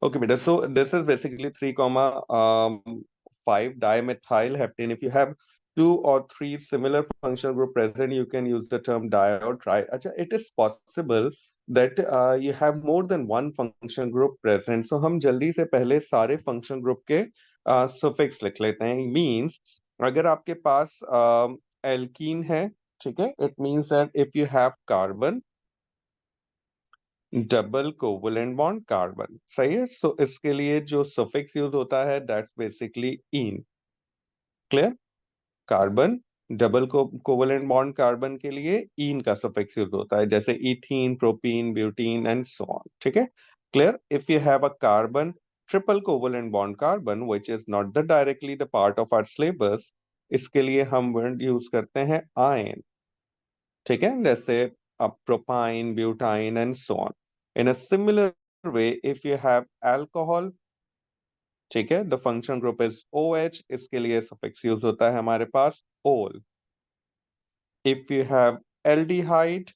Okay, beta. So this is basically 3 comma 5 dimethyl heptane. If you have two or three similar functional group present, you can use the term di or tri. Acha, it is possible that you have more than one functional group present. So हम जल्दी से पहले सारे functional group के suffix लिख लेते हैं. Means अगर आपके पास alkene है, ठीक है? It means that if you have carbon double covalent bond carbon, सही है. तो इसके लिए जो सफिक्स यूज होता है that's basically ene. Clear. Carbon double covalent bond carbon के लिए इन का सफिक्स यूज होता है, जैसे ethene, propene, butene and so on. ठीक है. Clear. If you have a carbon triple covalent bond carbon which is not the directly the part of our syllabus, इसके लिए हम वर्ड यूज करते हैं आयन. ठीक है. जैसे propyne, butyne and so on. In a similar way if you have alcohol, ठीक है, the function group is OH, इसके लिए सफिक्स यूज होता है हमारे पास ओल. If you have aldehyde,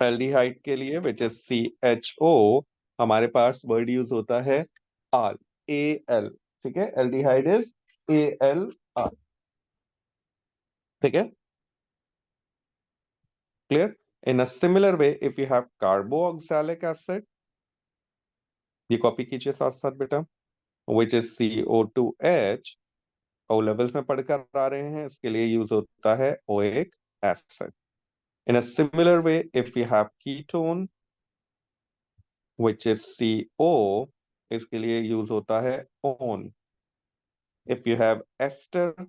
aldehyde के लिए विच इज CHO, हमारे पास वर्ड यूज होता है आल, AL. ठीक है. Aldehyde is ALR. ठीक है. Clear. In a similar way if you have carboxylic acid, ये कॉपी कीजिए साथ साथ बेटा, which is CO2H. O levels में पढ़कर आ रहे हैं, इसके लिए यूज होता है oic acid. In a similar way if you have ketone which is CO, इसके लिए यूज होता है one. If you have ester,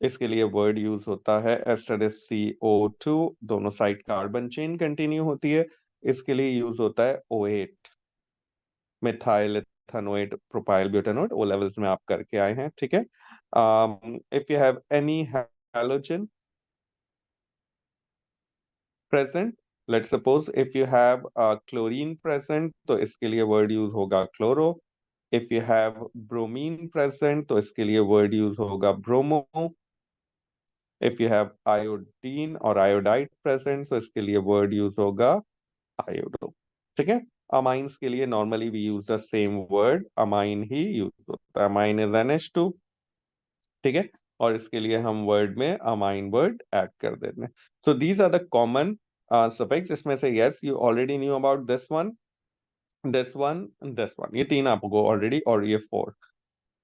इसके लिए वर्ड यूज होता है एस्टर इज CO2, दोनों साइड कार्बन चेन कंटिन्यू होती है, इसके लिए यूज होता है O8. Methyl ethanoate, propyl butanoate, O levels में आप करके आए हैं. ठीक है. If you have any halogen present, let's suppose if you have chlorine present, तो इसके लिए word use होगा chloro. If you have bromine present, तो इसके लिए word use होगा bromo. If you have iodine or iodide present, तो इसके लिए word use होगा iodo. ठीक है. amines के लिए normally we use the same word, amine he use होता है. amine is NH2. ठीक है. और इसके लिए हम वर्ड में अमाइन वर्ड ऐड कर देते हैं. So these are the common suffix. इसमें से yes you already knew about this one, this one, this one, ये तीन आपको ऑलरेडी, और ये फोर.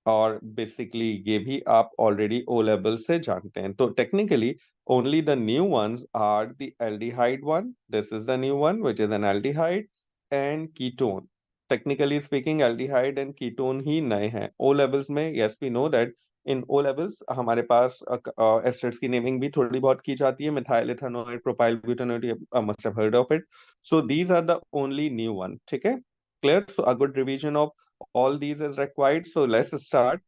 और बेसिकली ये भी आप ऑलरेडी ओ लेवल से जानते हैं. तो technically only the new ones are the aldehyde one. This is the new one which is an aldehyde and ketone. Technically speaking aldehyde and ketone ही नए हैं ओ लेवल्स में. Yes we know that in O levels हमारे पास asters की naming भी थोड़ी बहुत की जाती है. Methyl ethanoate, propyl butanoate, you must have heard of it. So these are the only new one. ठीक है. Clear. So a good revision of all these is required. So let's start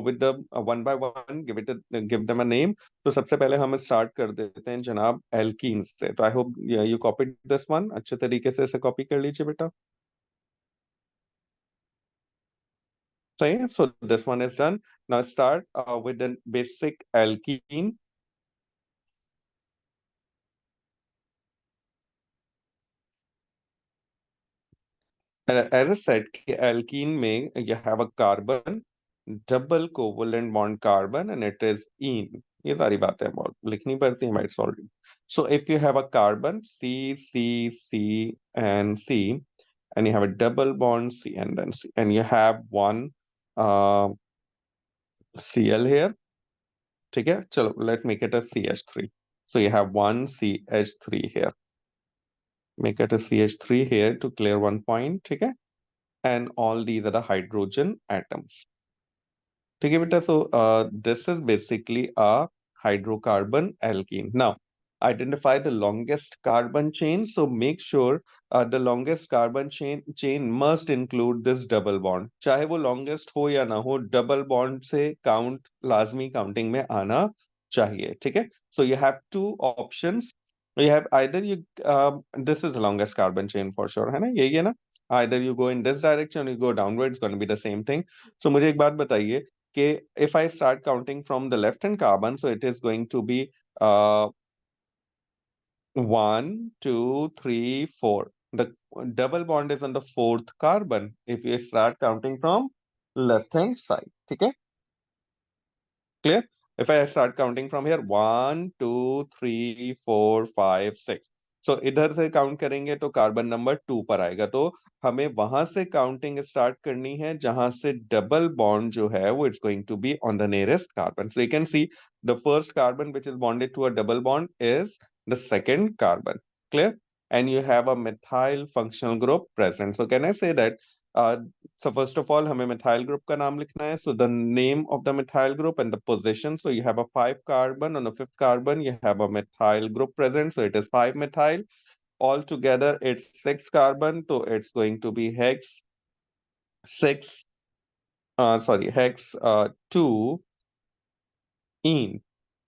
with the one by one. Give them a name. तो सबसे पहले हम start कर देते हैं जनाब एल्कीन्स से. तो I hope you copied this one. अच्छे तरीके से इसे कॉपी कर लीजिए बेटा. सही है. So this one is done. Now start with the basic alkene. As I said, alkene में you have a carbon, double covalent bond carbon, and it is ene. ये सारी बातें बहुत लिखनी पड़ती हैं, it's already. So if you have a carbon C, C, C, and C, and you have a double bond C and then C, and you have one uh, Cl here. ठीक है. चलो, let's make it a CH3. So you have one CH3 here. Make it a CH3 here to clear one point. ठीक है. And all these are the hydrogen atoms. ठीक है बेटा. So this is basically a hydrocarbon alkene. Now identify the longest carbon chain. So make sure the longest carbon chain must include this double bond. चाहे वो longest हो या ना हो, double bond से count लाजमी counting में आना चाहिए. ठीक है. So you have two options. You have either you this is the longest carbon chain for sure, है ना. यही है ना. Either you go in this direction or you go downward, it's going to be the same thing. So मुझे एक बात बताइए कि if I start counting from the left hand carbon, so it is going to be 1, 2, 3, 4. The double bond is on the fourth carbon. If you start counting from left hand side, okay? Clear? If I start counting from here, 1, 2, 3, 4, 5, 6. So इधर से count करेंगे तो carbon number 2 पर आएगा, तो हमें वहां से काउंटिंग स्टार्ट करनी है जहां से डबल बॉन्ड जो है वो it's going to be on the nearest carbon. So you can see the first carbon which is bonded to a double bond is the second carbon. Clear? And you have a methyl functional group present. So can I say that uh, so first of all, हमें methyl group का नाम लिखना है. So the name of the methyl group and the position. So you have a 5 carbon. On the 5th carbon, you have a methyl group present. So it is 5 methyl. Altogether, it's 6 carbon. So it's going to be hex 6. Hex 2 ene.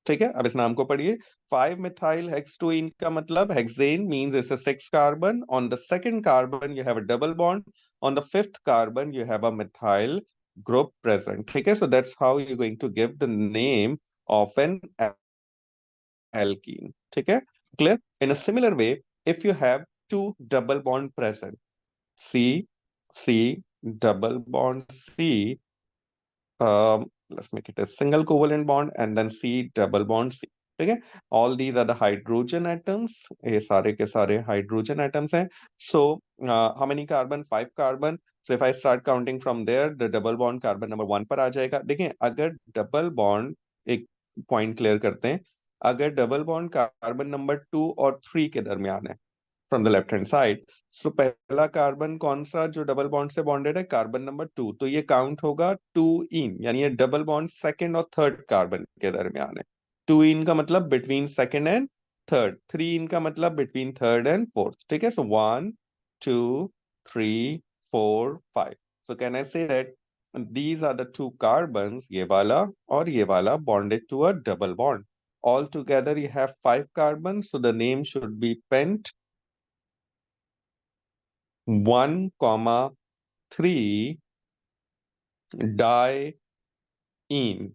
ठीक है, अब इस नाम को पढ़िए. 5 methyl hex 2 ene का मतलब hexane means it's a 6 carbon. On the second carbon you have a double bond. On the 5th carbon you have a methyl group present. ठीक है, so that's how you're going to give the name of an alkene. ठीक है, clear? In a similar way, if you have two double bond present, C, C, double bond C, let's make it a single covalent bond and then C double bond C. ठीक है, all these are the hydrogen atoms. ये सारे के सारे hydrogen atoms हैं. So how many carbon? 5 carbon. So if I start counting from there, the double bond carbon number 1 पर आ जाएगा. देखें, अगर double bond, एक point clear करते हैं, अगर double bond carbon number 2 और 3 के दरमियान है from the left hand side, so पहला कार्बन कौन सा जो डबल बॉन्ड से बॉन्डेड है? Carbon number 2. तो ये काउंट होगा 2 इन, यानी ये डबल बॉन्ड सेकंड और थर्ड कार्बन के दरमियान है. 2 इन का मतलब between second and third. 3 ene का मतलब बिटवीन थर्ड एंड फोर्थ. ठीक है, सो 1, 2, 3, 4, 5. So can I say that these are the two carbons, ये वाला और ये वाला, bonded to a double bond. All together you have 5 carbons, so the name should be pent 1, 3 diene.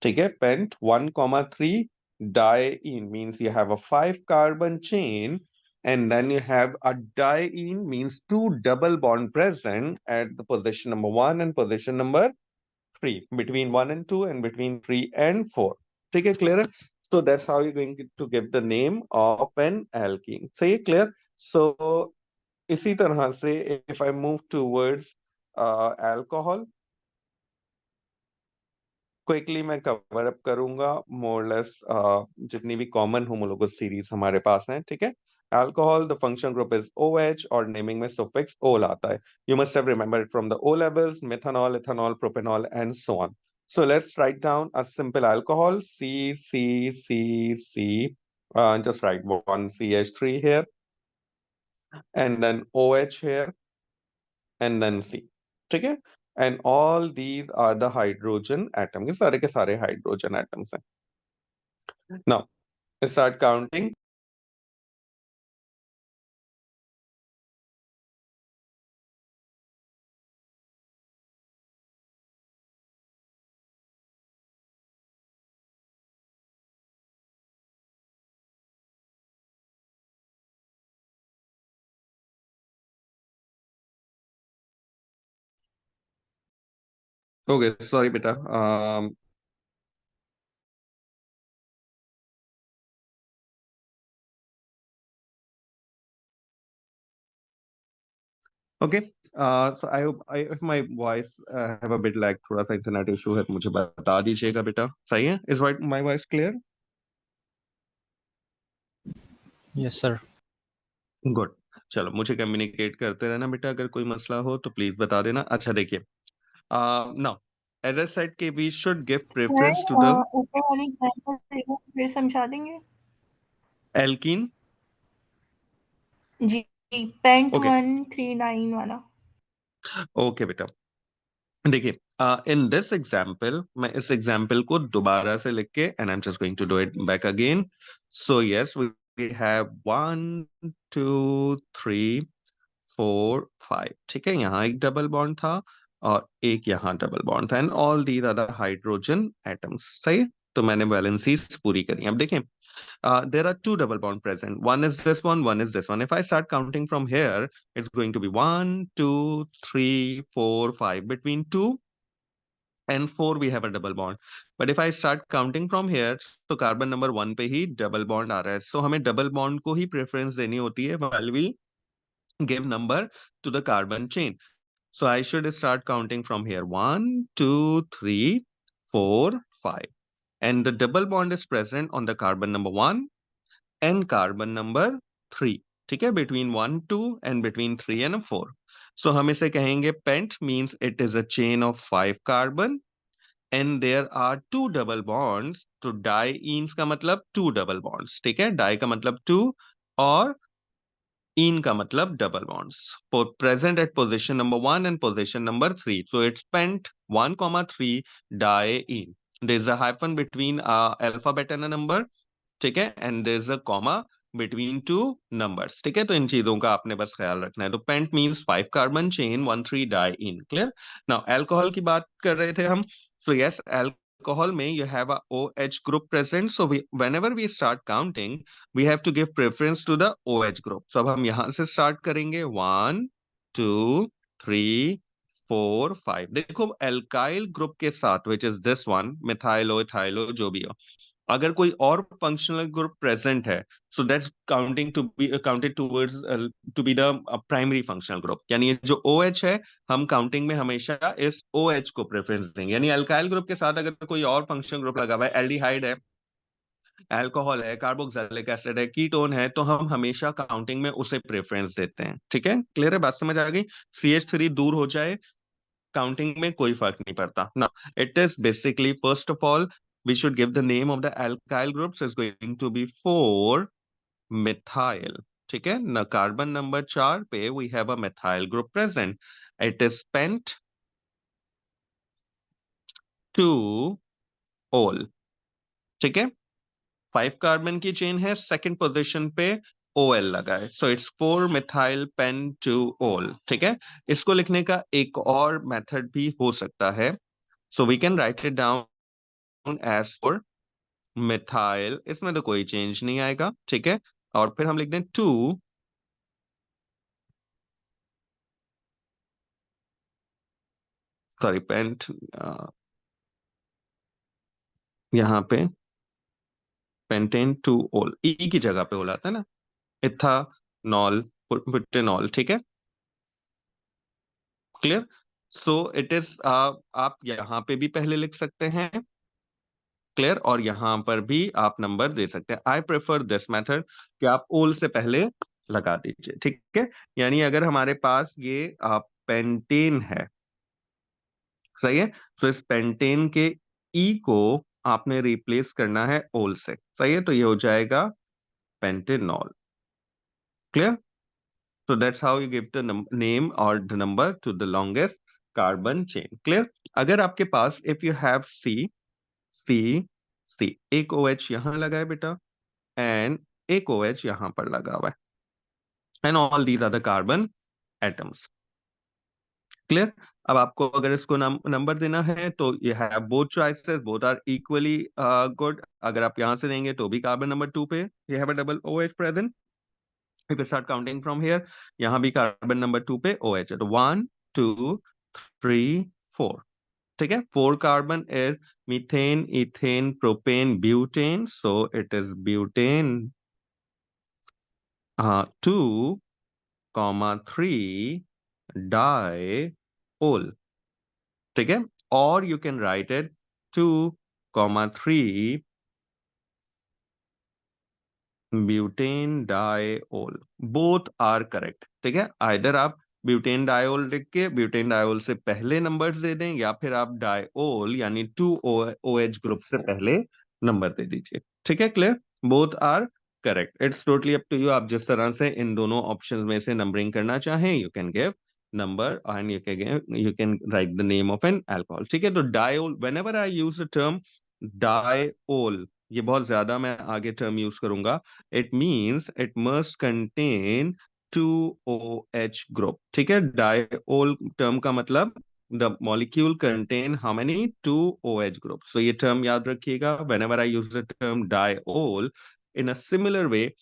ठीक है, pent 1, 3 diene means you have a 5 carbon chain and then you have a diene means 2 double bond present at the position number 1 and position number 3, between 1 and 2 and between 3 and 4. ठीक है, clear? So that's how you're going to give the name of an alkene. So ये clear? So इसी तरह से if I move towards alcohol, quickly मैं cover up करूंगा more less जितनी भी कॉमन होमोलोगस सीरीज हमारे पास हैं. ठीक है, alcohol the function group is OH और नेमिंग में सुफिक्स ओल आता है. You must have remembered from the O levels, methanol, ethanol, propanol and so on. So let's write down a simple alcohol, C. Just write one CH3 here and then OH here and then C. ठीक है, and all these are the hydrogen atom. ये सारे के सारे hydrogen atoms हैं. Now start counting. Okay, sorry बेटा. Okay. So I hope if my voice have a bit lag, थोड़ा सा इंटरनेट इशू है, तो मुझे बता दीजिएगा बेटा. सही है? Is my voice clear? Yes, sir. Good. चलो, मुझे कम्युनिकेट करते रहना बेटा, अगर कोई मसला हो तो प्लीज बता देना. अच्छा देखिए, now as I said कि we should give preference to the ऊपर वाली एग्जांपल फिर समझा देंगे. alkene. जी, पेंट Okay. 139 वाला. Okay बेटा, देखिए इन दिस एग्जाम्पल, मैं इस एग्जाम्पल को दोबारा से लिख के and I am just going to do it back again. So yes, we have 1, 2, 3, 4, 5. ठीक है, यहाँ एक डबल बॉन्ड था और एक यहाँ डबल बॉन्ड था and all these are the hydrogen atoms. सही है, तो मैंने वैलेंसीज पूरी करी. अब देखें, There are two double bond present. One is this one is this one. If I start counting from here, it's going to be 1, 2, 3, 4, 5. Between 2 and 4 we have a double bond. But if I start counting from here, तो carbon number 1 पे ही double bond आ रहा है. So हमें double bond को ही preference देनी होती है while we give number to the carbon chain. So I should start counting from here. 1, 2, 3, 4, 5. And the double bond is present on the carbon number 1 and carbon number 3. ठीक है, between 1, 2 and between 3 and 4. So हम इसे कहेंगे pent means it is a chain of 5 carbon and there are 2 double bonds. तो डाइईन्स का मतलब 2 double bonds. ठीक है, डाई का मतलब 2 और इन का मतलब double bonds present at position number 1 and position number 3. So it's pent 1, 3 diene. There's a hyphen between alphabet and a number. ठीक है, and there's a comma between two numbers. ठीक है, तो इन चीजों का आपने बस ख्याल रखना है. तो pent means 5 carbon chain 1, 3 diene. Clear? Now alcohol की बात कर रहे थे हम. So yes, alcohol में you have a OH group present. So whenever we start counting, we have to give preference to the OH group. So अब हम यहाँ से start करेंगे 1, 2, 3, 4, 5. देखो alkyl group के साथ which is this one, methylo, ethylo, जो भी हो, अगर कोई और फंक्शनल ग्रुप प्रेजेंट है, so that's counting to be counted towards to be the primary functional group. यानी ये जो OH है, हम काउंटिंग में हमेशा इस OH को प्रेफरेंस देंगे. यानी अल्काइल ग्रुप के साथ अगर कोई और फंक्शनल ग्रुप लगा हुआ है, एल्डिहाइड है, अल्कोहल है, कार्बोक्सिलिक एसिड है, कीटोन है, तो हम हमेशा काउंटिंग में उसे प्रेफरेंस देते हैं. ठीक है, क्लियर है, बात समझ आ गई. CH3 दूर हो जाए, काउंटिंग में कोई फर्क नहीं पड़ता. ना, it is basically first of all we should give the name of the alkyl groups is going to be 4 methyl. ठीक है ना, कार्बन नंबर 4 पे we have a methyl group present. It is pent 2 ol. ठीक है, 5 carbon की chain है, second position पे OL लगा है. So it's 4 methyl pen 2 ol. ठीक है, इसको लिखने का एक और मेथड भी हो सकता है. So we can write it down as 4 methyl. इसमें तो कोई चेंज नहीं आएगा. ठीक है, और फिर हम लिख दें 2 सॉरी पेंट, यहाँ पे पेंटेन 2 ओल, ई की जगह पे हो जाता है ना, इथानॉल, बुटेनॉल. ठीक है, क्लियर. सो इट इज, आप यहाँ पे भी पहले लिख सकते हैं, क्लियर, और यहाँ पर भी आप नंबर दे सकते हैं. आई प्रेफर दिस मेथड कि आप ओल से पहले लगा दीजिए. ठीक है, यानी अगर हमारे पास ये पेंटेन है, सही है, तो इस पेंटेन के ई को आपने रिप्लेस करना है ओल से. सही है, तो ये हो जाएगा pentanol. Clear. So that's how you give the name or the number to the longest carbon chain. Clear? अगर आपके पास if you have C, C, एक OH यहाँ लगा है बेटा and एक OH यहाँ पर लगा हुआ है, and all these are the carbon atoms. Clear? अब आपको अगर इसको नंबर देना है तो you have both choices, both are equally good. अगर आप यहाँ से देंगे तो भी कार्बन नंबर 2 पे you have a double OH present. If you start counting from here, यहाँ भी कार्बन नंबर 2 पे OH है, तो 1, 2, 3, 4. ठीक है, 4 carbon is methane, ethane, propane, butane. So it is butane 2, 3 diol. ठीक है, और you can write it 2, 3 butane diol. Both are correct. ठीक है, आइदर आप ब्यूटेन डाइओल लिख के ब्यूटेन डाइओल से पहले नंबर्स दे दें, या फिर आप डाइओल यानी 2 OH ग्रुप से पहले नंबर दे दीजिए. ठीक है, clear, both are correct. It's totally up to you, आप जिस तरह से इन दोनों ऑप्शंस में से नंबरिंग करना चाहें, you can give number and you can write the name of an alcohol. ठीक है, तो diol, whenever I use the term diol, ये बहुत ज्यादा मैं आगे टर्म यूज करूंगा, it means it must contain 2 OH group. ठीक है, डाइओल टर्म का मतलब the molecule contain how many 2 OH group. So ये टर्म याद रखिएगा, whenever I use the term diol, In a similar way,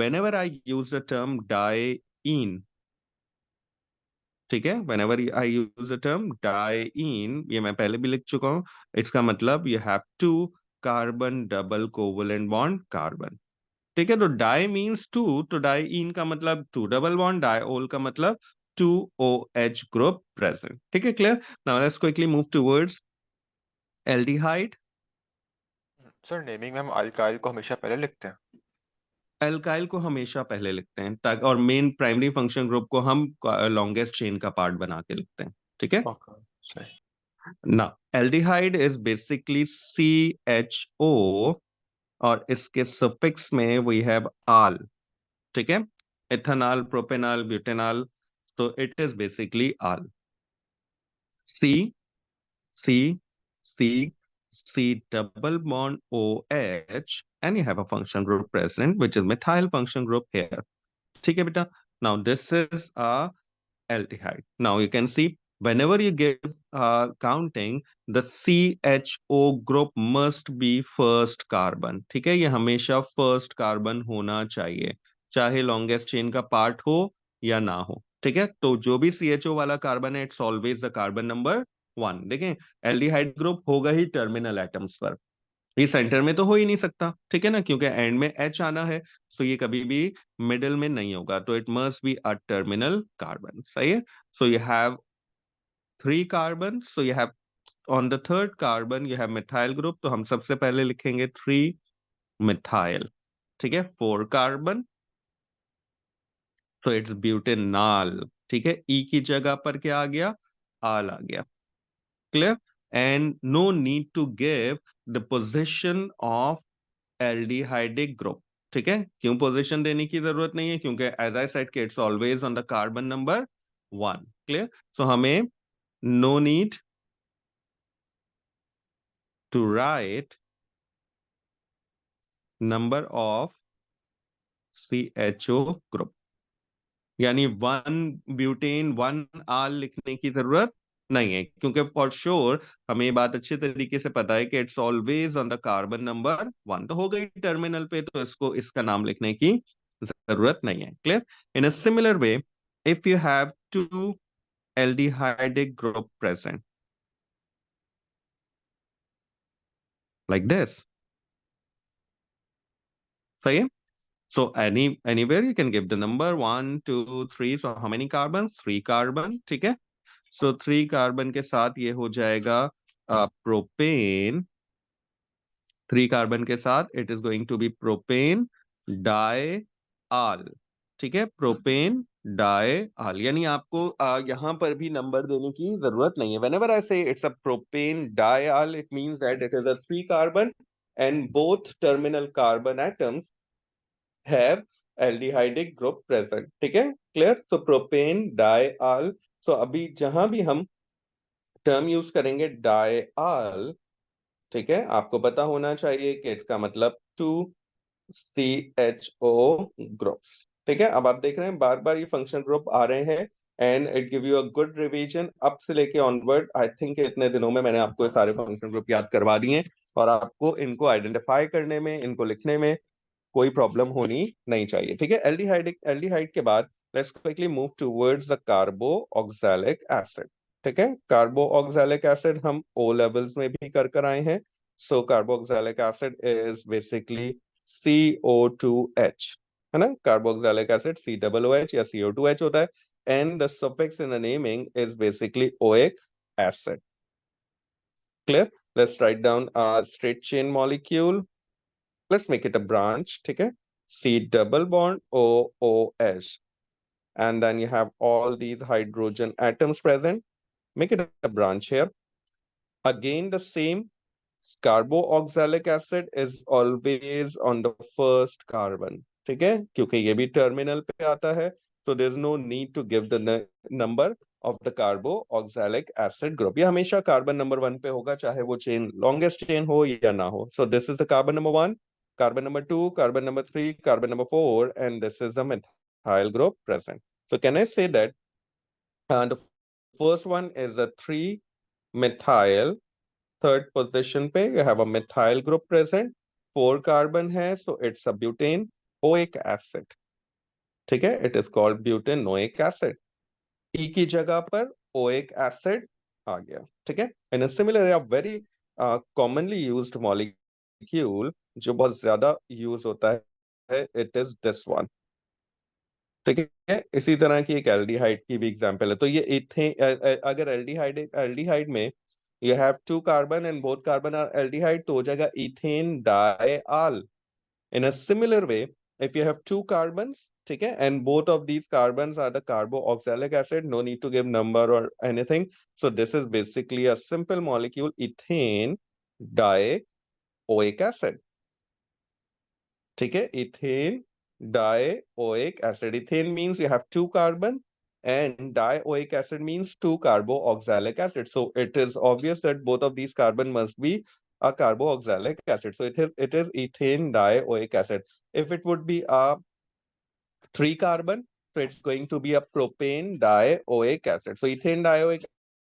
whenever I use the term diene, ठीक है, whenever I use the term diene, ये मैं पहले भी लिख चुका हूं, इसका मतलब you have two carbon double covalent bond carbon. ठीक है, तो डाई मीन्स टू, तो डाईइन का मतलब टू डबल बॉन्ड, डाईओल का मतलब टू OH ग्रुप प्रेजेंट. ठीक है, clear. Now let's quickly move towards aldehyde. Sir naming में हम अल्काइल को हमेशा पहले लिखते हैं. एल्काइल को हमेशा पहले लिखते हैं ताकि, और मेन प्राइमरी फंक्शन ग्रुप को हम लॉन्गेस्ट चेन का पार्ट बना के लिखते हैं. ठीक है, ओके सही. ना एल्डिहाइड इज बेसिकली CHO और इसके सफिक्स में वी हैव आल. ठीक है, इथेनॉल, प्रोपेनॉल, ब्यूटेनॉल, तो it is basically all. C, C, C, C double bond OH, and you have a function group present, which is methyl function group here. ठीक है बेटा. Now this is a aldehyde. Now you can see whenever you give counting, the CHO group must be first carbon. ठीक है, ये हमेशा first carbon होना चाहिए, चाहे longest chain का part हो या ना हो. ठीक है, तो जो भी CHO वाला कार्बन है, it's always the carbon number 1. देखें, एल्डिहाइड ग्रुप होगा ही टर्मिनल एटम्स पर, ये सेंटर में तो हो ही नहीं सकता. ठीक है ना, क्योंकि एंड में H आना है, सो ये कभी भी मिडिल में नहीं होगा, तो it must be a terminal carbon. सही है. So you have 3 carbon, so you have on the third carbon you have methyl group, तो हम सबसे पहले लिखेंगे 3 मिथाइल. ठीक है, 4 कार्बन, तो इट्स ब्यूटेनॉल. ठीक है, ई की जगह पर क्या आ गया, आल आ गया. Clear. And no need to give the position of aldehydic group. ठीक है, क्यों पोजीशन देने की जरूरत नहीं है, क्योंकि एज आई सेड कि it's always on the carbon number 1. Clear. So हमें no need to write number of CHO group, यानी 1 ब्यूटेन 1 आल लिखने की जरूरत नहीं है, क्योंकि फॉर श्योर हमें ये बात अच्छे तरीके से पता है कि it's always on the carbon number 1. तो हो गई टर्मिनल पे, तो इसको इसका नाम लिखने की जरूरत नहीं है. Clear. In a similar way, if you have 2 aldehydic group present like this. सही है. So anywhere you can give the number 1, 2, 3. So how many carbons? 3 carbon. ठीक है. So 3 कार्बन के साथ ये हो जाएगा प्रोपेन. 3 कार्बन के साथ it is going to be propane die आल. ठीक है, प्रोपेन डाई आल, यानी आपको यहां पर भी नंबर देने की जरूरत नहीं है. Whenever I say it's a propane die al, it means that it is a 3 carbon and both terminal carbon atoms have aldehydic group present. ठीक है, क्लियर. तो प्रोपेन डाई आल. सो अभी जहां भी हम टर्म यूज करेंगे डाइआल, ठीक है, आपको पता होना चाहिए कि इसका मतलब 2 CHO ग्रुप्स. ठीक है, अब आप देख रहे हैं बार बार ये फंक्शन ग्रुप आ रहे हैं and it give you a good revision. अब से लेके ऑनवर्ड आई थिंक इतने दिनों में मैंने आपको ये सारे फंक्शन ग्रुप याद करवा दिए, और आपको इनको आइडेंटिफाई करने में, इनको लिखने में कोई प्रॉब्लम होनी नहीं चाहिए. ठीक है, एल्डिहाइड के बाद let's quickly move towards the carboxylic acid. ठीक है, कार्बो ऑक्सैलिक एसिड हम O लेवल्स में भी कर आए हैं. So carboxylic acid is basically CO2H, है ना. कार्बो ऑक्सैलिक एसिड COOH या CO2H होता है, and the suffix in the naming is basically oic acid. Clear. Let's write down straight chain molecule. Let's make it a branch. ठीक है, C double bond OOH, and then you have all these hydrogen atoms present. Make it a branch here. Again, the same. Carboxylic acid is always on the first carbon. ठीक है, क्योंकि ये भी terminal पे आता है, so there's no need to give the number of the carboxylic acid group. ये हमेशा कार्बन नंबर 1 पे होगा, चाहे वो चेन लॉन्गेस्ट चेन हो या ना हो. So this is the carbon number 1, carbon number 2, carbon number 3, carbon number 4, and this is the methyl group present. So can I say that the first one is a 3 methyl. Third position पे you have a methyl group present. 4 carbon है, so it's a butanoic acid. ठीक है, it is called butanoic acid. E की जगह पर oic acid आ गया। ठीक है, इन सिमिलर या वेरी कॉमनली यूज्ड मॉलिक्यूल जो बहुत ज्यादा यूज होता है, इट इज दिस वन। ठीक है, इसी तरह की एक एल्डिहाइड की भी एग्जांपल है। तो ये अगर एल्डिहाइड में you have 2 carbon and both carbon are aldehyde, तो हो जाएगा ethane dial. In a similar way, if you have 2 carbons, ठीक है, and both of these carbons are the carboxylic acid, no need to give number or anything. So this is basically a simple molecule, ethane dioic acid. ठीक है, ethane dioic acid. Ethane means you have 2 carbon and dioic acid means 2 carboxylic acid. So it is obvious that both of these carbon must be a carboxylic acid. So it is ethane dioic acid. If it would be a 3 carbon, so it's going to be a propane dioic acid. So ethane dioic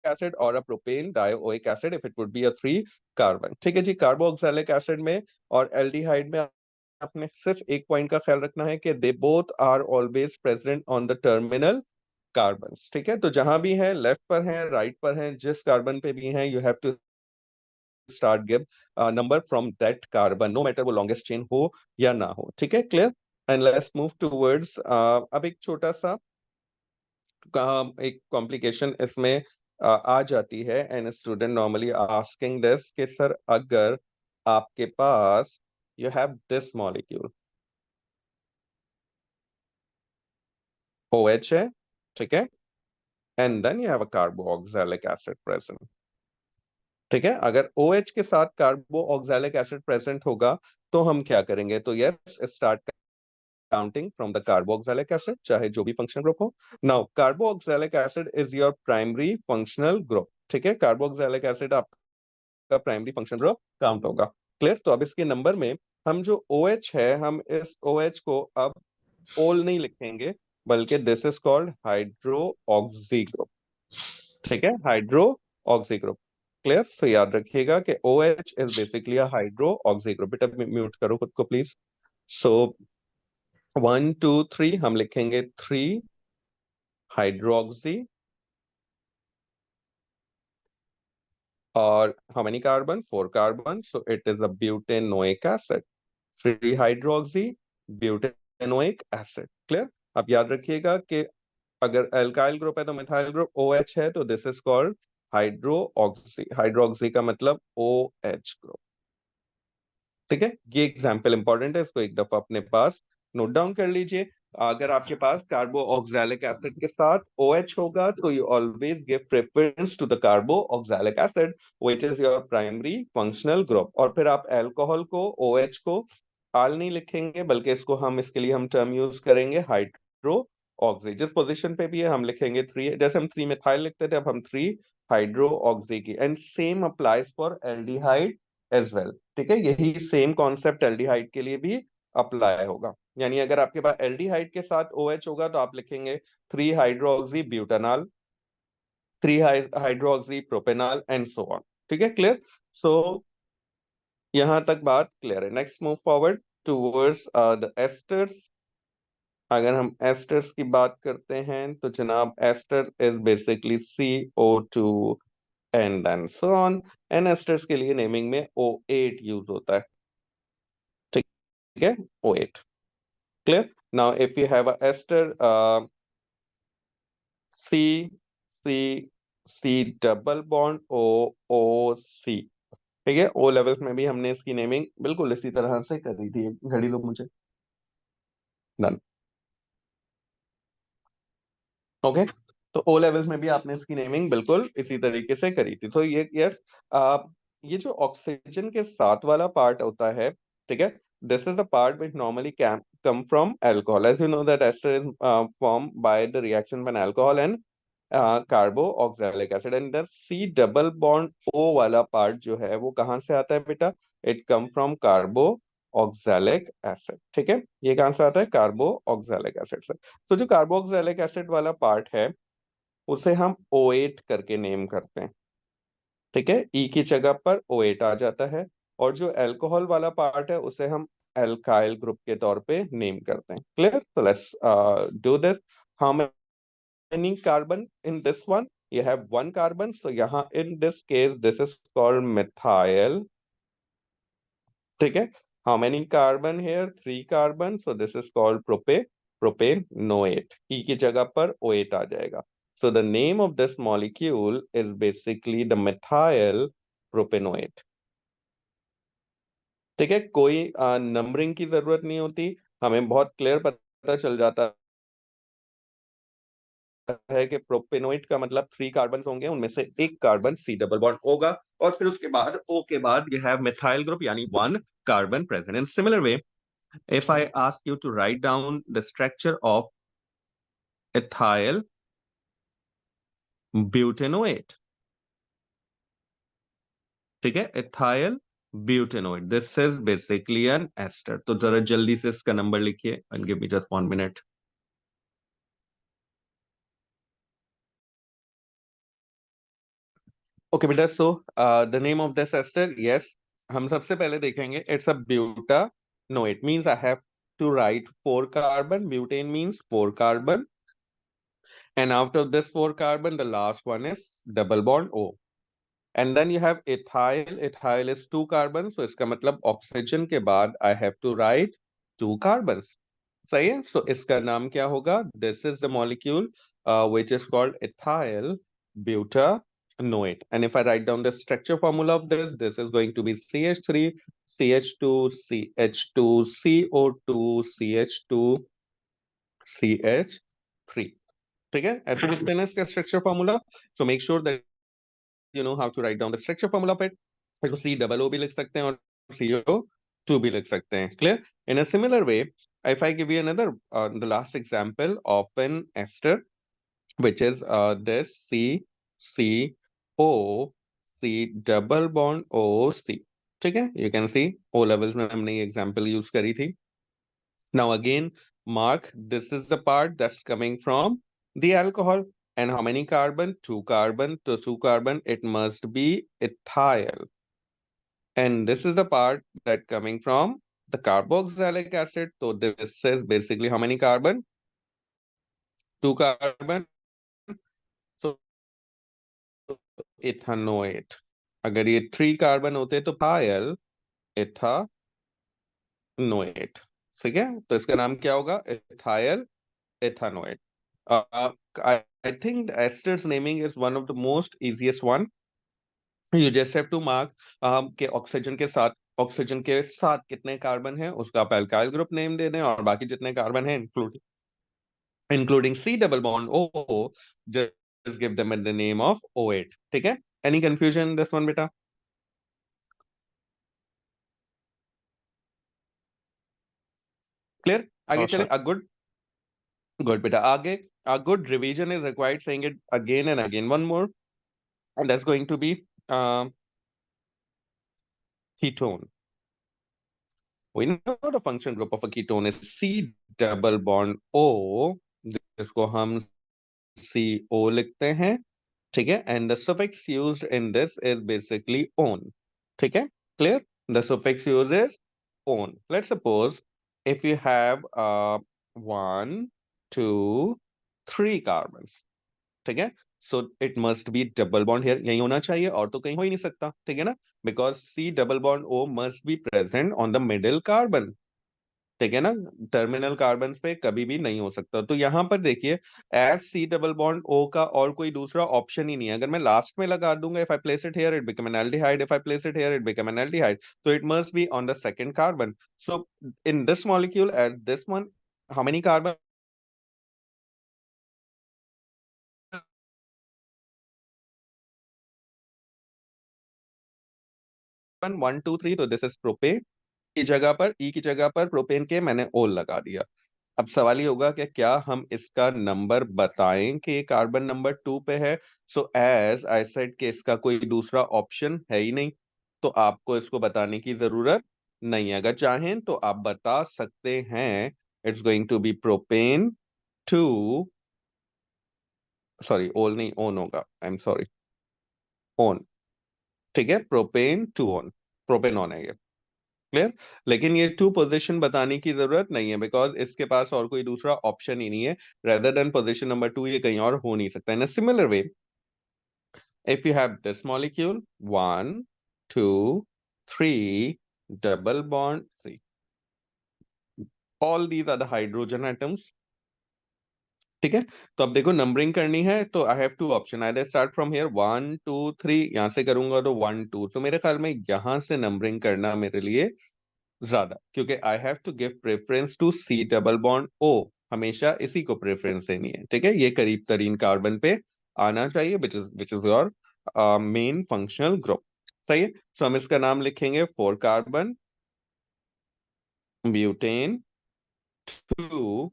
acid or a propane dioic acid if it would be a 3 carbon. ठीक है जी, carboxylic acid में और aldehyde में आपने सिर्फ एक point का ख्याल रखना है कि they both are always present on the terminal carbons. ठीक है, तो जहां भी है, लेफ्ट पर है, राइट पर है, जिस कार्बन पे भी है, you have to start give number from that carbon, no matter वो लॉन्गेस्ट चेन हो या ना हो। ठीक है, clear. And let's move towards, अब एक छोटा सा एक कॉम्प्लिकेशन इसमें आ जाती है, and student normally asking this कि सर अगर आपके पास you have this molecule OH है, ठीक है, and then you have a carboxylic acid present. ठीक है, अगर OH के साथ कार्बोक्सिलिक एसिड प्रेजेंट होगा तो हम क्या करेंगे? तो yes, start counting from the carboxylic acid, चाहे जो भी फंक्शनल ग्रुप हो। Now carboxylic acid is your primary functional group. ठीक है, कार्बोक्सिलिक एसिड आपका प्राइमरी फंक्शनल ग्रुप काउंट होगा। क्लियर। तो अब इसके नंबर में हम जो OH है, हम इस OH को अब ओल नहीं लिखेंगे, बल्कि this is called hydro oxy group. ठीक है, हाइड्रो ऑक्सी ग्रुप। क्लियर। तो याद रखिएगा कि OH is basically a hydro oxy group. बेटा म्यूट करो खुद को प्लीज। सो 1 2 3 हम लिखेंगे 3 हाइड्रोक्सी और how many carbon? 4 carbon, so it is a butanoic acid. 3 hydroxy butanoic acid. Clear. अब याद रखिएगा कि अगर एल्काइल ग्रुप है तो मिथाइल ग्रुप OH है, तो this is called hydroxy. Hydroxy का मतलब OH ग्रुप। ठीक है, ये एग्जाम्पल इंपॉर्टेंट है, इसको एक दफा अपने पास नोट डाउन कर लीजिए। अगर आपके पास कार्बोक्सिलिक एसिड के साथ OH होगा तो you always give preference to the carboxylic acid which is your primary functional group. और फिर आप अल्कोहल को, OH को आल नहीं लिखेंगे, बल्कि इसको हम, इसके लिए हम टर्म यूज करेंगे हाइड्रो ऑक्सी। जिस पोजीशन पे भी है हम लिखेंगे 3, जैसे हम 3 मिथाइल लिखते थे, अब हम 3 हाइड्रो ऑक्सी की। And same applies for aldehyde as well. ठीक है, यही सेम कॉन्सेप्ट एल्डिहाइड के लिए भी अप्लाई होगा। यानी अगर आपके पास एल्डिहाइड के साथ OH होगा तो आप लिखेंगे 3 hydroxy butanol, 3 hydroxy propanol and so on. ठीक है, क्लियर। सो यहां तक बात क्लियर है। Next move forward towards the esters. अगर हम एस्टर्स की बात करते हैं तो जनाब ester is basically CO2 and then so on. And esters के लिए नेमिंग में O8 यूज होता है। ठीक है, O8। Clear. Now if you have a ester C C C double bond OC। ठीक है, O लेवल्स में भी हमने इसकी नेमिंग बिल्कुल इसी तरह से करी थी। घड़ी लो मुझे। डन। ओके, तो O लेवल्स में भी आपने इसकी नेमिंग बिल्कुल इसी तरीके से करी थी। तो ये यस, ये जो ऑक्सीजन के साथ वाला पार्ट होता है, ठीक है, this is the part which normally can come from alcohol. As you know that ester is formed by the reaction when alcohol and carboxylic acid. And the C double bond O वाला part जो है वो कहाँ से आता है बेटा? It come from carboxylic acid. ठीक है, ये कहाँ से आता है? कार्बोक्सिलिक एसिड से। तो जो कार्बोक्सिलिक एसिड वाला पार्ट है उसे हम O8 करके नेम करते हैं। ठीक है, E की जगह पर O8 आ जाता है और जो अल्कोहल वाला पार्ट है उसे हम एल्काइल ग्रुप के तौर पे नेम करते हैं। क्लियर? तो let's do this. How many carbon in this one? You have one carbon, so यहाँ in this case this is called methyl. ठीक है? How many carbon here? 3 carbon, so this is called propanoate. E की जगह पर O8 आ जाएगा। So the name of this molecule is basically the methyl propanoate. ठीक है? कोई नंबरिंग की जरूरत नहीं होती, हमें बहुत क्लियर पता चल जाता है कि प्रोपेनोइट का मतलब 3 कार्बन होंगे, उनमें से एक कार्बन सी डबल बॉन्ड होगा, और फिर उसके बाद O के बाद you have methyl group यानी 1 carbon present. In similar way, if I ask you to write down the structure of ethyl butanoate, ठीक है, ethyl butanoate, this is basically an ester. तो जरा जल्दी से इसका नंबर लिखिए and give me just 1 minute. Okay बेटा, so the name of this ester, yes, हम सबसे पहले देखेंगे it's a butanoate, means I have to write 4 carbon. Butane means 4 carbon, and after this 4 carbon the last one is double bond O. And then you have ethyl. Ethyl is 2 carbons, so इसका मतलब oxygen के बाद I have to write 2 carbons. सही है? So इसका नाम क्या होगा? This is the molecule which is called ethyl butanoate. And if I write down the structure formula of this is going to be CH3, CH2, CH2, CO2, CH2, CH3. ठीक है? ऐसे लिखते हैं ना इसका structure formula. So make sure that you know how to write down the structure formula of it. तो C double O भी लिख सकते हैं और CO2 भी लिख सकते हैं. Clear? In a similar way, if I give you another, the last example of an ester, which is this CCO, C double bond OC. ठीक है? You can see O levels में हमने ये example use करी थी. Now again, mark, this is the part that's coming from the alcohol. And how many carbon? 2 carbon. To 2 carbon, it must be ethyl. And this is the part that coming from the carboxylic acid. So this is basically how many carbon? 2 carbon. So ethanoate. अगर ये 3 carbon होते तो पायल एथानोएट. ठीक है? तो इसका नाम क्या होगा? Ethyl ethanoate. I think the esters naming is one of the most easiest one. You just have to mark के ऑक्सीजन के साथ कितने कार्बन हैं उसका आप अल्काइल ग्रुप नेम दे दें, और बाकी जितने कार्बन हैं including C double bond O, just give them the name of O8. ठीक है? Any confusion in this one बेटा? Clear? आगे No, चले. sir. A good बेटा. आगे a good revision is required, saying it again and again. One more, and that's going to be ketone. We know the function group of a ketone is C double bond O, जिसको हम CO लिखते हैं. ठीक है? And the suffix used in this is basically on. ठीक है? Clear? The suffix used is on. Let's suppose if you have 1, 2, 3 carbons. ठीक है? So it must be double bond here. यही होना चाहिए, और तो कहीं हो ही नहीं सकता. ठीक है ना? Because C double bond O must be present on the middle carbon. ठीक है ना? टर्मिनल कार्बन पे कभी भी नहीं हो सकता. तो यहां पर देखिए, as C double bond O का और कोई दूसरा ऑप्शन ही नहीं है. अगर मैं लास्ट में लगा दूंगा, if I place it here it become an aldehyde, if I place it here it become an aldehyde, तो it must be on the second carbon. So in this molecule as this one, how many carbon? 1 2 3. तो this is propane की जगह पर, ई की जगह पर propane के मैंने ओल लगा दिया. अब सवाल ये होगा कि क्या हम इसका नंबर बताएं कि कार्बन नंबर 2 पे है. सो एज आई सेड कि इसका कोई दूसरा ऑप्शन है ही नहीं, तो आपको इसको बताने की जरूरत नहीं है. अगर चाहें तो आप बता सकते हैं. It's going to be propane 2, sorry ol नहीं, ओन होगा, आई एम सॉरी, ओन. ठीक है? Propane 2 own. प्रोपेनॉन है ये, क्लियर। लेकिन ये 2 पोजीशन बताने की जरूरत नहीं है, बिकॉज इसके पास और कोई दूसरा ऑप्शन ही नहीं है। रेदर देन पोजीशन नंबर 2 ये कहीं और हो नहीं सकता। In a similar way, if you have this molecule, 1 2 3 double bond 3, all these are the hydrogen atoms, ठीक है। तो अब देखो नंबरिंग करनी है तो I have two option, either start from here 1 2 3, यहां से करूंगा तो 1 2, तो मेरे ख्याल में यहां से नंबरिंग करना मेरे लिए ज्यादा, क्योंकि I have to give preference to C double bond O, हमेशा इसी को प्रेफरेंस देनी है, ठीक है। ये करीब तरीन कार्बन पे आना चाहिए, which is your main functional group, सही है। तो हम इसका नाम लिखेंगे 4 कार्बन ब्यूटेन 2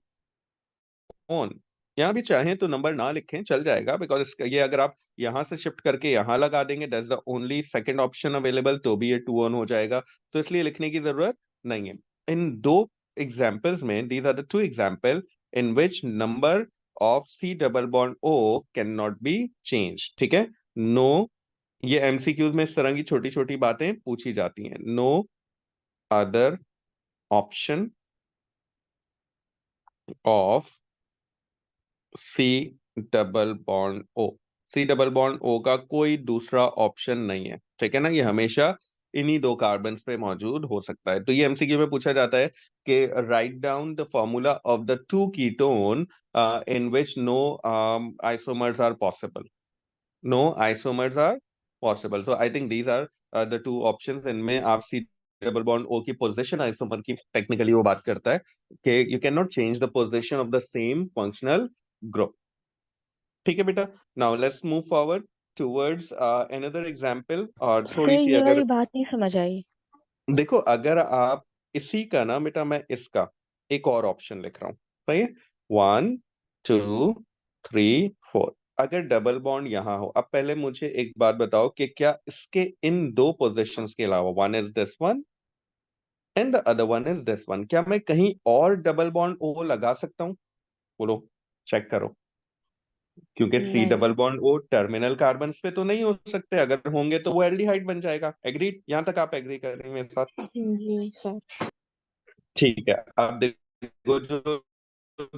ऑन। यहाँ भी चाहें तो नंबर ना लिखें, चल जाएगा, बिकॉज इसका ये अगर आप यहां से शिफ्ट करके यहां लगा देंगे, that's the only second option available, तो भी ये 2 ऑन हो जाएगा, तो इसलिए लिखने की जरूरत नहीं है। इन दो एग्जाम्पल्स में, these are the 2 example in which number of C double bond O can not be change, ठीक है। नो, ये एमसीक्यूज में इस तरह की छोटी छोटी बातें पूछी जाती हैं। No other option of C double bond O, C double bond O का कोई दूसरा ऑप्शन नहीं है, ठीक है ना। ये हमेशा इन्हीं 2 कार्बन पे मौजूद हो सकता है। तो ये एमसीक्यू में पूछा जाता है कि write down the formula of the 2 ketone in which no isomers are possible, no isomers are possible. तो I think these are the 2 options, इनमें आप सी डबल बॉन्ड ओ की पोजीशन आइसोमर की टेक्निकली वो बात करता है कि you can not change the position of the same functional group, ठीक है बेटा। Now let's move forward towards another example, और सर थोड़ी सी ये अगर वाली बात नहीं समझ आई। देखो, अगर आप इसी का ना बेटा, मैं इसका एक और ऑप्शन लिख रहा हूं, सही है। 1 2 3 4, अगर डबल बॉन्ड यहां हो, अब पहले मुझे एक बात बताओ कि क्या इसके इन 2 पोजीशंस के अलावा, one is this one and the other one is this one, क्या मैं कहीं और डबल बॉन्ड ओ लगा सकता हूं? बोलो, चेक करो। क्योंकि सी नहीं। Double bond O terminal carbon पे तो नहीं हो सकते, अगर होंगे तो वो एल्डिहाइड बन जाएगा। एग्रीड? यहां तक आप एग्री कर रहे हैं मेरे साथ? जी सर। ठीक है। अब देखो, जो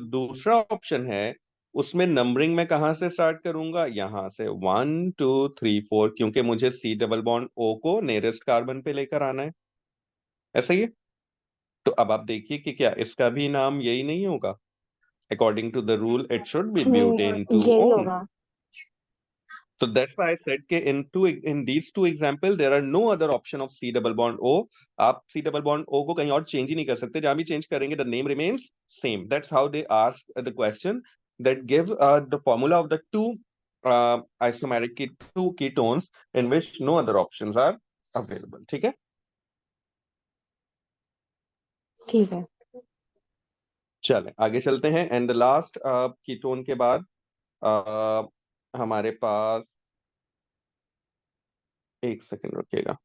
दूसरा ऑप्शन है उसमें नंबरिंग में कहां से स्टार्ट करूंगा? यहां से 1 2 3 4, क्योंकि मुझे सी डबल बॉन्ड ओ को नियरेस्ट कार्बन पे लेकर आना है, ऐसा ही है। तो अब आप देखिए कि क्या इसका भी नाम यही नहीं होगा? According to the rule it should be butane 2 यही ऑन। होगा। So that's why I said कि in these 2 example there are no other option of C double bond O. आप C double bond O को कहीं और change ही नहीं कर सकते, जहां भी चेंज करेंगे the name remains same. That's how they ask the question that give the formula of the 2 isomeric 2 ketones in which no other options are available. ठीक है, ठीक है। चलें आगे चलते हैं। एंड द लास्ट कीटोन के बाद हमारे पास, एक सेकंड रुकिएगा।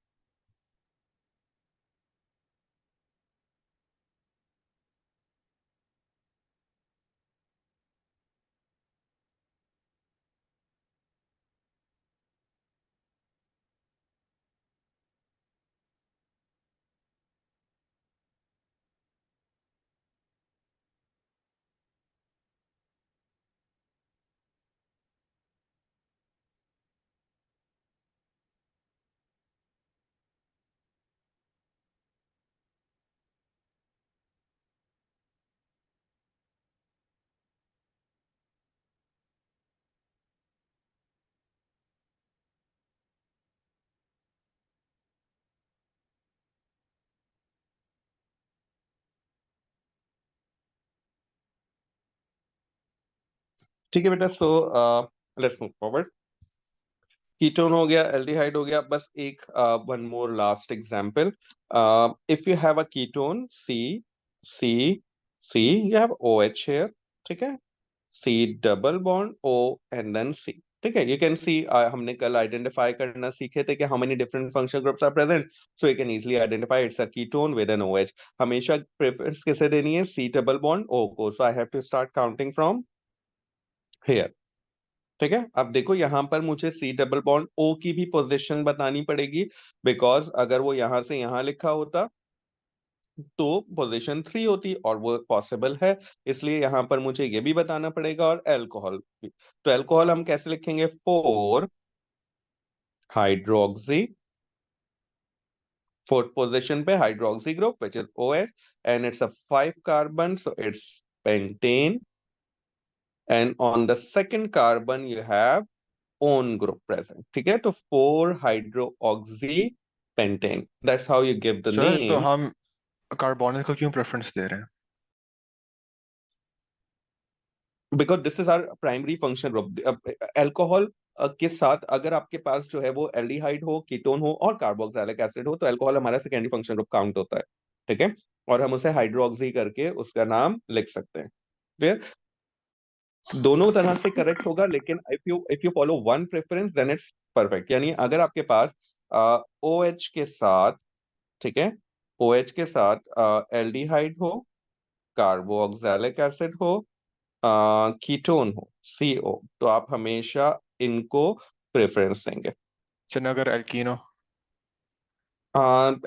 ठीक है बेटा, so let's move forward. Ketone हो गया, एल्डिहाइड हो गया, बस एक one more last example. If you have a ketone C C C, you have OH here, ठीक है। C double bond O and then C, ठीक है। यू कैन सी, हमने कल आइडेंटिफाई करना सीखे थे कि how many different functional groups are present, so you can easily identify it's a ketone with an OH। हमेशा प्रेफरेंस किसे देनी है? सी डबल बॉन्ड O को। So I have to start counting from here. ठीक है, अब देखो यहाँ पर मुझे सी डबल बॉन्ड ओ की भी पोजीशन बतानी पड़ेगी, बिकॉज अगर वो यहां से यहां लिखा होता तो पोजीशन 3 होती, और वो पॉसिबल है, इसलिए यहां पर मुझे ये भी बताना पड़ेगा, और अल्कोहल भी। तो अल्कोहल हम कैसे लिखेंगे? 4 हाइड्रोक्सी, फोर्थ पोजीशन पे hydroxy group which is OH, and it's a 5 carbon, so it's pentane, and on the second carbon you have one group present. ठीक है, तो 4 hydroxy pentane, that's how you give the sir तो name. हम carbonyl को क्यों preference दे रहे हैं? Because this is our primary function group. Alcohol के साथ अगर आपके पास जो है वो एल्डिहाइड हो, कीटोन हो और कार्बोक्सिलिक एसिड हो, तो अल्कोहल हमारा सेकेंडरी फंक्शन ग्रुप काउंट होता है। ठीक है, और हम उसे हाइड्रोक्सी करके उसका नाम लिख सकते हैं। क्लियर? दोनों तरह से करेक्ट होगा, लेकिन if you follow one preference then it's perfect. यानी अगर आपके पास ओ एच के साथ, ठीक है, ओ एच के साथ एल्डिहाइड हो, कार्बोक्सिलिक एसिड हो, कीटोन हो, CO, तो आप हमेशा इनको प्रेफरेंस देंगे। सर अगर एल्कीन हो?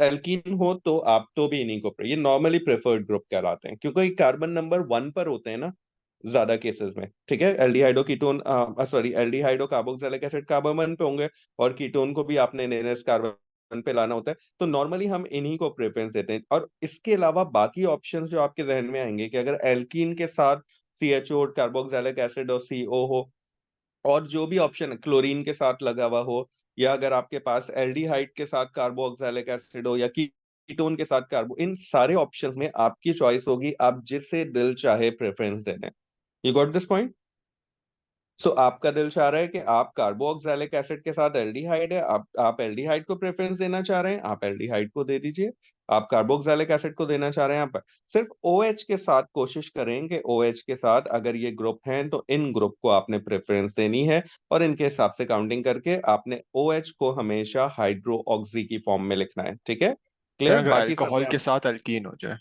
एल्कीन हो तो आप तो भी इन्हीं को, ये नॉर्मली प्रेफर्ड ग्रुप कहलाते हैं, क्योंकि ये कार्बन नंबर 1 पर होते हैं ना ज्यादा केसेस में। ठीक है, aldehydo ketone, sorry, aldehydo carboxylic acid carbon 1 पे होंगे, और कीटोन को भी आपने नेरेस कार्बन पे लाना होता है, तो नॉर्मली हम इन्हीं को प्रेफरेंस देते हैं। और इसके अलावा बाकी ऑप्शंस जो आपके जहन में आएंगे कि अगर एल्कीन के साथ CHO, कार्बोक्सिलिक एसिड और CO हो, और जो भी ऑप्शन क्लोरीन के साथ लगा हुआ हो, या अगर आपके पास एल्डिहाइड के साथ कार्बोक्सिलिक एसिड हो, या कीटोन के साथ कार्बो, इन सारे ऑप्शंस में आपकी चॉइस होगी, आप जिसे दिल चाहे प्रेफरेंस दे दें। You got this point? So आपका दिल चाह रहा है कि आप कार्बोक्सिलिक एसिड के साथ एल्डिहाइड है, आप एल्डिहाइड को प्रेफरेंस देना चाह रहे हैं, आप एल्डिहाइड को दे दीजिए। आप कार्बोक्सिलिक एसिड को देना चाह रहे हैं, आप सिर्फ OH के साथ कोशिश करें कि OH के साथ अगर ये ग्रुप हैं तो इन ग्रुप को आपने प्रेफरेंस देनी है, और इनके हिसाब से काउंटिंग करके आपने OH को हमेशा हाइड्रोक्सी की फॉर्म में लिखना है। ठीक है, सर क्लियर? अगर बाकी अल्कोहल सब, के साथ एल्कीन हो जाए?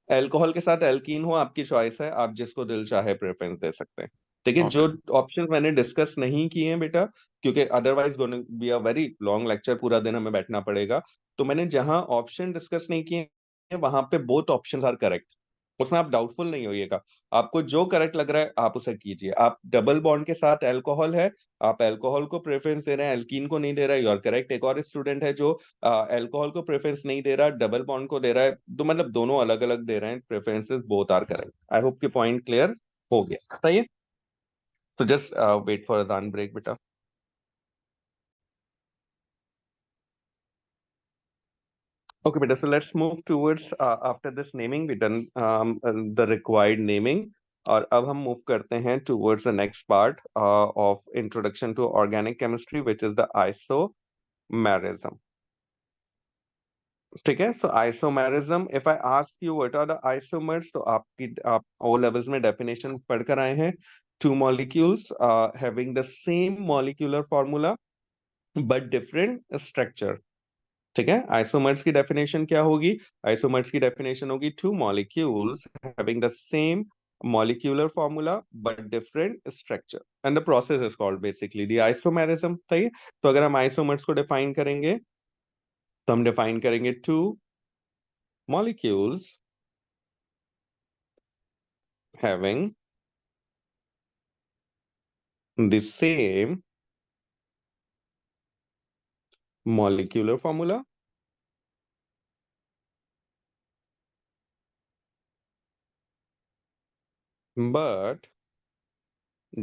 अल्कोहल के साथ एल्कीन हो, आपकी चॉइस है, आप जिसको दिल चाहे प्रेफरेंस दे सकते हैं। ठीक है, जो ओके। ऑप्शन मैंने डिस्कस नहीं किए हैं बेटा, क्योंकि otherwise going be a very long lecture, पूरा दिन हमें बैठना पड़ेगा, तो मैंने जहां ऑप्शन डिस्कस नहीं किए हैं वहां पे बोथ ऑप्शंस आर करेक्ट, उसमें आप डाउटफुल नहीं होइएगा। आपको जो करेक्ट लग रहा है आप उसे कीजिए। आप डबल बॉन्ड के साथ अल्कोहल है, आप अल्कोहल को प्रेफरेंस दे रहे हैं, एल्कीन को नहीं दे रहा है, यू आर करेक्ट। एक और स्टूडेंट है जो अल्कोहल को प्रेफरेंस नहीं दे रहा, डबल बॉन्ड को दे रहा है, तो मतलब दोनों अलग अलग दे रहे हैं preferences, both are correct. I hope कि पॉइंट क्लियर हो गया। सही है, तो just wait for a break बेटा। Okay, beta. So let's move towards after this naming, we done the required naming, और अब हम मूव करते हैं towards the next part of introduction to organic chemistry, which is the isomerism. ठीक है, so isomerism, if I ask you what are the isomers, तो आप O levels में definition पढ़ कर आए हैं, two molecules having the same molecular formula but different structure। ठीक है, आइसोमर्स की डेफिनेशन क्या होगी? आइसोमर्स की डेफिनेशन होगी two molecules having the same molecular formula but different structure, and the process is called basically the isomerism। सही है, तो अगर हम आइसोमर्स को डिफाइन करेंगे तो हम डिफाइन करेंगे to molecules having the same molecular formula but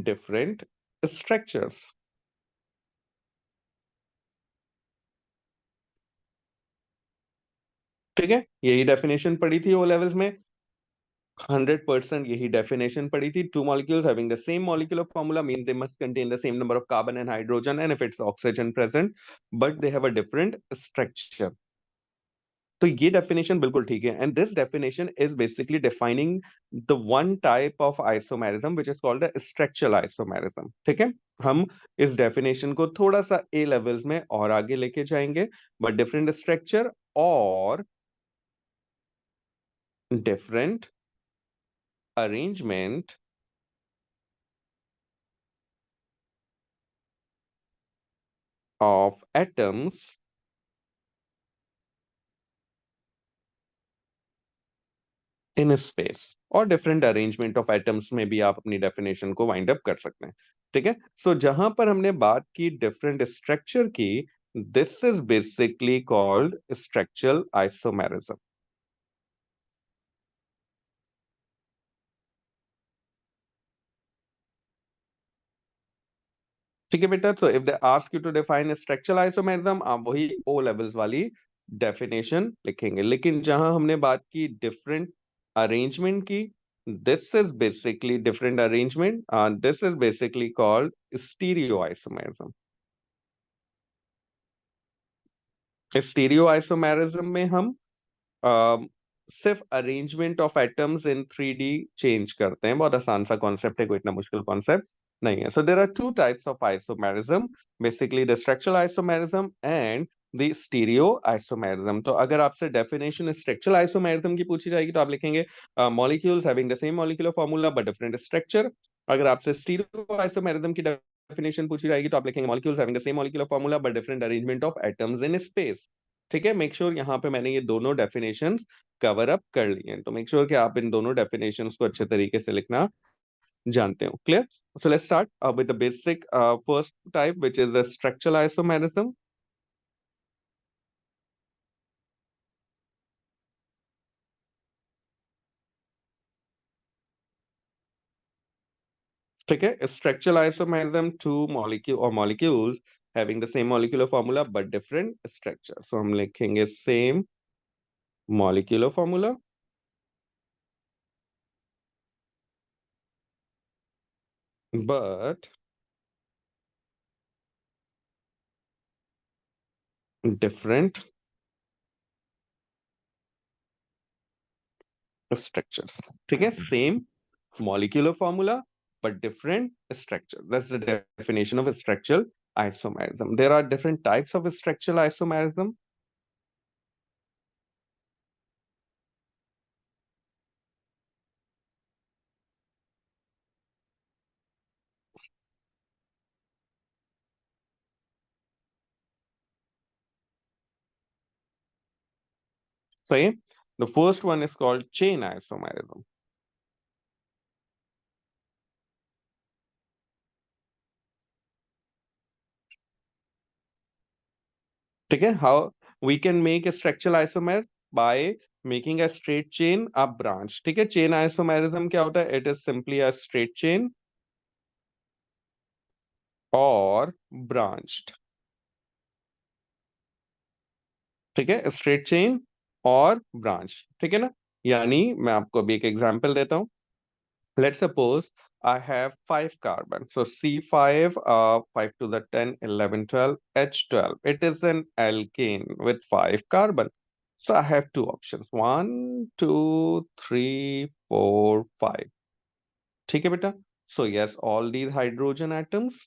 different structures। ठीक है, यही डेफिनेशन पड़ी थी ओ लेवल्स में, 100% यही डेफिनेशन पड़ी थी। Two molecules having the same molecular formula means they must contain the same number of carbon and hydrogen, and if it's oxygen present, but they have a different structure। तो ये definition बिल्कुल ठीक है, and this definition is basically defining the one type of isomerism which is called the structural isomerism. ठीक है, हम इस definition को थोड़ा सा ए लेवल्स में और आगे लेके जाएंगे, बट डिफरेंट स्ट्रक्चर और different arrangement of atoms in space और डिफरेंट अरेंजमेंट ऑफ एटम्स में भी आप अपनी डेफिनेशन को वाइंड अप कर सकते हैं। ठीक है, सो जहां पर हमने बात की डिफरेंट स्ट्रक्चर की, this is basically called structural isomerism. ठीक है बेटा, तो if they ask you to define structural isomerism, आप वही ओ लेवल्स वाली डेफिनेशन लिखेंगे। लेकिन जहां हमने बात की डिफरेंट अरेंजमेंट की, this is basically different arrangement, this is basically called stereo isomerism. Stereo isomerism में हम सिर्फ arrangement of atoms in 3D change करते हैं। बहुत आसान सा कॉन्सेप्ट है, कोई इतना मुश्किल कॉन्सेप्ट नहीं है। So there are two types of isomerism, basically the structural isomerism and the stereo isomerism. तो अगर आपसे डेफिनेशन स्ट्रक्चरल आइसोमेरिज्म की पूछी जाएगी तो आप लिखेंगे molecules having the same molecular formula but different structure. अगर आपसे स्टीरियो आइसोमेरिज्म की डेफिनेशन पूछी जाएगी तो आप लिखेंगे molecules having the same molecular formula but different arrangement of atoms in space. ठीक है, मेक श्योर यहाँ पे मैंने ये दोनों डेफिनेशंस कवर अप कर लिए हैं, तो मेक श्योर कि आप इन दोनों डेफिनेशंस को अच्छे तरीके से लिखना जानते हो। Clear? So let's start with the basic first type which is the structural isomerism. ठीक है, स्ट्रक्चरल आइसोमेरिज्म, टू मॉलिक्यूल और molecules having the same molecular formula but different structure. सो हम लिखेंगे same molecular formula but different structures. ठीक है, same molecular formula but different structure. That's the definition of a structural isomerism. There are different types of structural isomerism. Say the first one is called chain isomerism. ठीक है, how we can make a structural isomer by making a straight chain a branch. ठीक है, chain isomerism क्या होता है? It is simply a straight chain or branched. ठीक है, straight chain और ब्रांच। ठीक है ना, यानी मैं आपको अभी एक एग्जांपल देता हूं। Let's suppose I have 5 carbon. So C5, 5 to the 10, 11, 12, H12. It is an alkane with 5 carbon. So I have two options. 1, 2, 3, 4, 5. ठीक है बेटा? So yes, all these hydrogen atoms.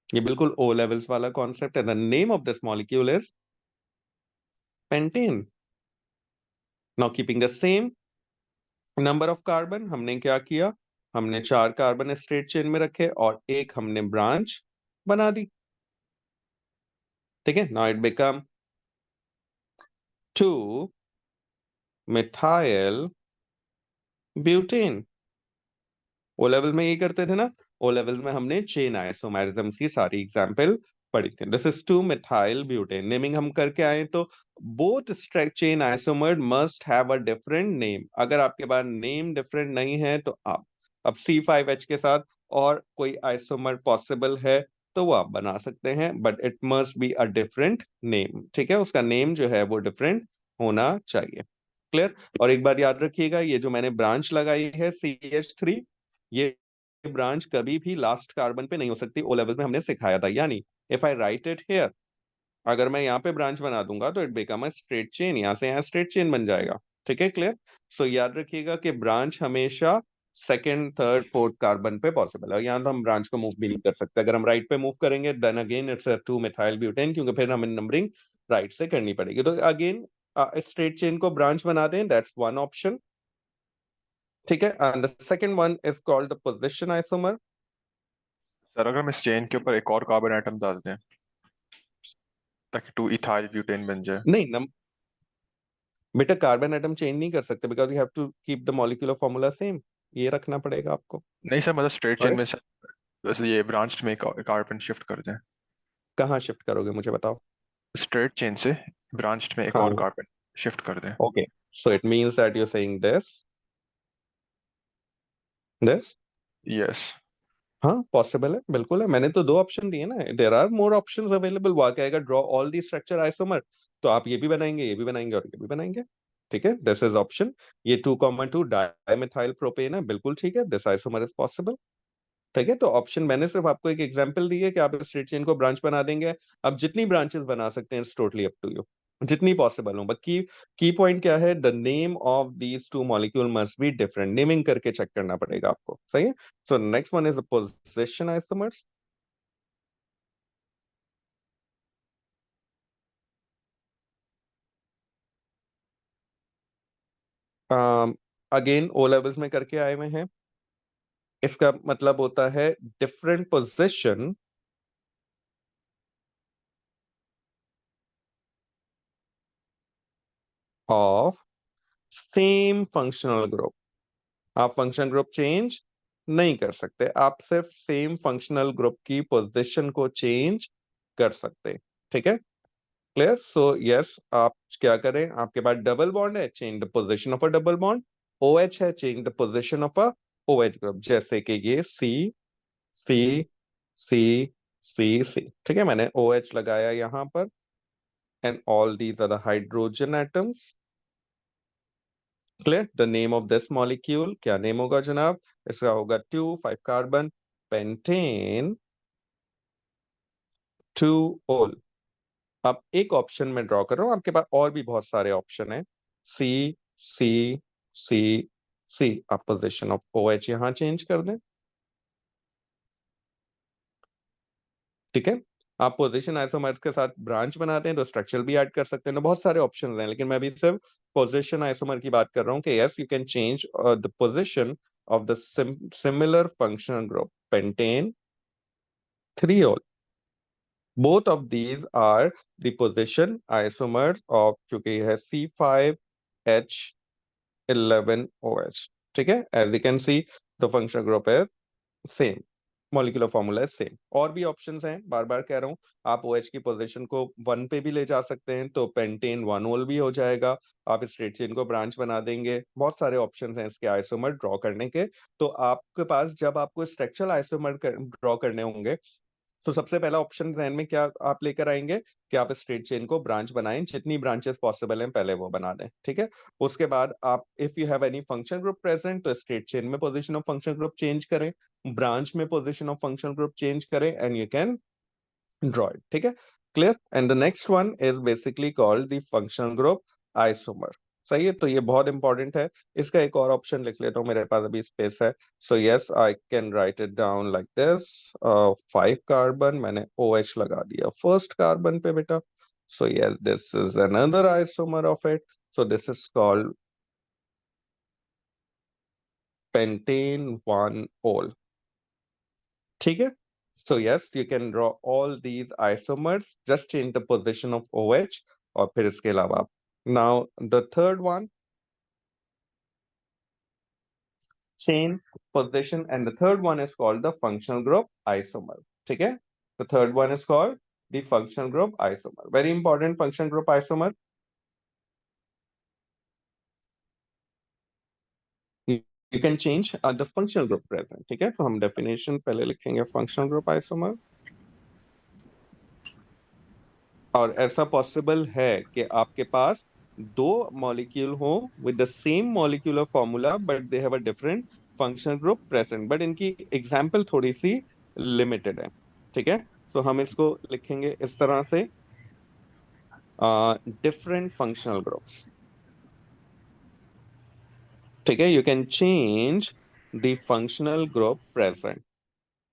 ये बिल्कुल O levels वाला concept है. The name of this molecule is pentane. Now keeping the same number of carbon, हमने क्या किया? हमने 4 कार्बन स्ट्रेट चेन में रखे और एक हमने ब्रांच बना दी। ठीक है, now it become 2 methyl butane. O level में ये करते थे ना, ओ लेवल में हमने चेन आइसोमेरिज्म की सारी एग्जांपल पढ़ी थी। This is 2 methyl butane. Naming हम करके आए तो both chain isomer must have a different name. अगर आपके पास नेम डिफरेंट नहीं है तो आप अब C5H के साथ और कोई आइसोमर पॉसिबल है तो वो आप बना सकते हैं, but it must be a different name. ठीक है, उसका नेम जो है वो डिफरेंट होना चाहिए। क्लियर? और एक बात याद रखिएगा, ये जो मैंने ब्रांच लगाई है CH3, ये ब्रांच कभी भी लास्ट कार्बन पे नहीं हो सकती। ओ लेवल में हमने सिखाया था, यानी if I right it here, अगर मैं यहाँ पे ब्रांच बना दूंगा तो it become a straight chain, यहाँ से यहाँ स्ट्रेट चेन बन जाएगा। ठीक है, क्लियर? सो याद रखिएगा कि ब्रांच हमेशा सेकंड, थर्ड, फोर्थ कार्बन पे पॉसिबल है। यहाँ तो हम ब्रांच को मूव भी नहीं कर सकते। अगर हम राइट पे मूव करेंगे then again it's 2 methyl butane, क्योंकि फिर हमें नंबरिंग राइट से करनी पड़ेगी। तो अगेन स्ट्रेट चेन को ब्रांच बना दें, दैट्स वन ऑप्शन। ठीक है, and the second one is called the position isomer. Sir अगर हम इस चेन के ऊपर एक और कार्बन एटम डाल दें ताकि 2 इथाइल ब्यूटेन बन जाए। नहीं नम बेटा, कार्बन एटम चेंज नहीं कर सकते because you have to keep the molecular formula same. ये रखना पड़ेगा आपको। नहीं सर, मतलब स्ट्रेट चेन Right? में से वैसे ये ब्रांच में कार्बन शिफ्ट कर दें। कहाँ शिफ्ट करोगे मुझे बताओ। स्ट्रेट चेन से ब्रांच में एक और हाँ, कार्बन शिफ्ट कर दें। Okay. So it means that you saying this. Yes. हाँ, पॉसिबल है, बिल्कुल है। मैंने तो दो ऑप्शन दिए ना। There are more options available. वो क्या आएगा, draw all the structure isomer. तो आप ये भी बनाएंगे, ये भी बनाएंगे और ये भी बनाएंगे। ठीक है, दिस इज ऑप्शन। ये 2,2 डाइमेथाइल प्रोपेन है, बिल्कुल ठीक है। This isomer is possible. ठीक है, तो ऑप्शन मैंने सिर्फ आपको एक एग्जांपल दी है कि आप स्ट्रेट चेन को ब्रांच बना देंगे। आप जितनी ब्रांचेस बना सकते हैं, it's totally up to you, जितनी पॉसिबल हो। बट की पॉइंट क्या है, the name of these two molecule must be different. Naming करके चेक करना पड़ेगा आपको, सही है। So next one is position isomers. Again O levels में करके आए हुए हैं। इसका मतलब होता है different position of same functional group. आप फंक्शनल ग्रुप चेंज नहीं कर सकते, आप सिर्फ सेम फंक्शनल ग्रुप की पोजीशन को चेंज कर सकते। ठीक है, क्लियर। सो यस, आप क्या करें, आपके पास डबल बॉन्ड है, change the position of a double bond. OH है, change the position of a OH group. जैसे कि ये सी सी सी सी सी। ठीक है, मैंने OH लगाया यहां पर। And all these are the hydrogen atoms. Clear. The name of this molecule क्या नेम होगा जनाब, इसका होगा 2 5 कार्बन पेंटेन 2 ओल। अब एक ऑप्शन में ड्रॉ कर रहा हूं, आपके पास और भी बहुत सारे ऑप्शन है। सी सी सी सी। आप पोजीशन ऑफ OH यहां चेंज कर दें। ठीक है, आप पोजीशन आइसोमर्स के साथ ब्रांच बनाते हैं तो स्ट्रक्चर भी ऐड कर सकते हैं। तो बहुत सारे ऑप्शन हैं, लेकिन मैं अभी सिर्फ पोजीशन आइसोमर की बात कर रहा हूँ कि yes you can change the position of the similar functional group pentane 3 ol. Both of these are the position isomers of, क्योंकि यह है C5H11OH। ठीक है, as you can see the functional group is same, molecular formula है same. और भी options हैं, बार बार कह रहा हूं। आप OH की पोजीशन को 1 पे भी ले जा सकते हैं, तो पेंटेन 1 ओल भी हो जाएगा। आप स्ट्रेट चेन को ब्रांच बना देंगे। बहुत सारे ऑप्शंस हैं इसके आइसोमर ड्रॉ करने के। तो आपके पास जब आपको स्ट्रक्चरल आइसोमर ड्रॉ करने होंगे, तो सबसे पहला ऑप्शन जहन में क्या आप लेकर आएंगे कि आप स्ट्रेट चेन को ब्रांच बनाएं, जितनी ब्रांचेस पॉसिबल हैं पहले वो बना दें। ठीक है, उसके बाद आप if you have any function group present, तो स्ट्रेट चेन में position of function group change करें, ब्रांच में position of function group change करें, and you can draw it. ठीक है, clear. And the next one is basically called the functional group isomer. सही है, तो ये बहुत इंपॉर्टेंट है। इसका एक और ऑप्शन लिख लेता हूँ, मेरे पास अभी स्पेस है। So yes, I can write it down like this. 5 carbon, मैंने OH लगा दिया फर्स्ट कार्बन पे बेटा। So yes, this is another isomer of it. So this is called pentane 1 ओल। ठीक है, so yes you can draw all these isomers, just change the position of OH और फिर इसके अलावा now the third one, change position, and the third one is called the functional group isomer. ठीक है, the third one is called the functional group isomer, very important functional group isomer. You can change the functional group present. ठीक है, तो हम definition पहले लिखेंगे functional group isomer। और ऐसा पॉसिबल है कि आपके पास दो मॉलिक्यूल हो with the same molecular formula but they have a different functional group present, but इनकी एग्जांपल थोड़ी सी लिमिटेड है। ठीक है, तो हम इसको लिखेंगे इस तरह से, डिफरेंट फंक्शनल ग्रुप्स। ठीक है, you can change the functional group present.